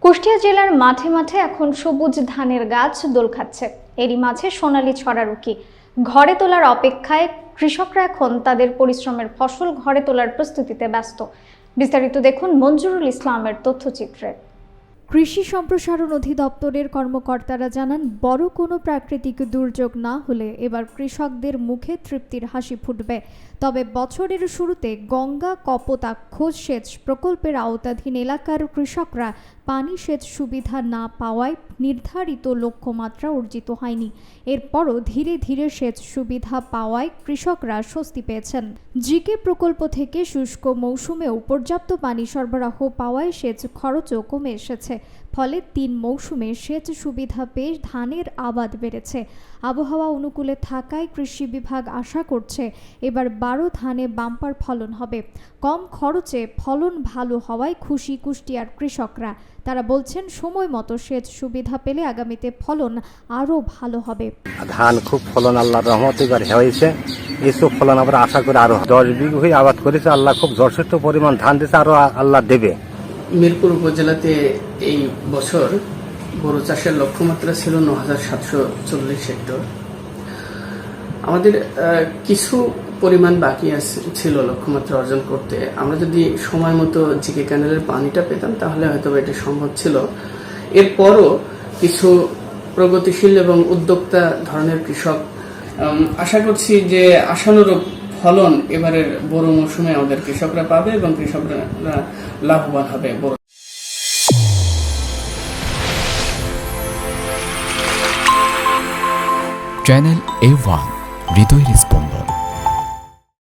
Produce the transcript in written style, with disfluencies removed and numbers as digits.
কুষ্টিয়া জেলার মাঠে মাঠে এখন সবুজ ধানের গাছ দোল খাচ্ছে। এরই মাঝে সোনালী ছড়ারুকি ঘরে তোলার অপেক্ষায়। কৃষকরা এখন তাদের পরিশ্রমের ফসল ঘরে তোলার প্রস্তুতিতে ব্যস্ত। বিস্তারিত দেখুন মঞ্জুরুল ইসলামের তথ্যচিত্রে। কৃষি সম্প্রসারণ অধিদপ্তরের কর্মকর্তারা জানান, বড় কোনো প্রাকৃতিক দুর্যোগ না হলে এবার কৃষকদের মুখে তৃপ্তির হাসি ফুটবে। তবে বছরের শুরুতে গঙ্গা কপোতাক্ষ সেচ প্রকল্পের আওতাধীন এলাকার কৃষকরা পানি সেচ সুবিধা না পাওয়ায় নির্ধারিত লক্ষ্যমাত্রা অর্জিত হয়নি। এরপরও ধীরে ধীরে সেচ সুবিধা পাওয়ায় কৃষকরা স্বস্তি পেয়েছেন। জিকে প্রকল্প থেকে শুষ্ক মৌসুমেও পর্যাপ্ত পানি সরবরাহ পাওয়ায় সেচ খরচও কমে এসেছে। ফলে ৩ মৌসুমে সেচ সুবিধা পেয়ে ধানের আবাদ বেড়েছে। আবহাওয়া অনুকূলে থাকায় কৃষি বিভাগ আশা করছে এবার 12 ধানে বাম্পার ফলন হবে। কম খরচে ফলন ভালো হওয়ায় খুশি কুষ্টিয়ার কৃষকরা। তারা বলছেন, সময় মতো সেচ সুবিধা পেলে আগামীতে ফলন আরও ভালো হবে। ধান খুব ফলন আল্লাহর রহমতে এবার হয়েছে। এসব ফলন আমরা আশা করি আরো 10 বিঘা হয়ে আবাদ করেছে। আল্লাহ খুব যথেষ্ট পরিমাণ ধান দিয়েছে, আরো আল্লাহ দেবে। মিরপুর উপজেলাতে এই বছর গরু চাষের লক্ষ্যমাত্রা ছিল ৯,৭৪০ হেক্টর। আমাদের কিছু পরিমাণ বাকি ছিল লক্ষ্যমাত্রা অর্জন করতে। আমরা যদি সময় মতো জিকে ক্যানেলের পানিটা পেতাম তাহলে হয়তো এটা সম্ভব ছিল। এরপরও কিছু প্রগতিশীল এবং উদ্যোক্তা ধরনের কৃষক আশা করছি যে আশানুরূপ ফলন এবারের বড় মৌসুমে আমাদের কৃষকরা পাবে এবং কৃষকরা লাভবান হবে। চ্যানেল A1 হৃদয়ের স্পন্দন।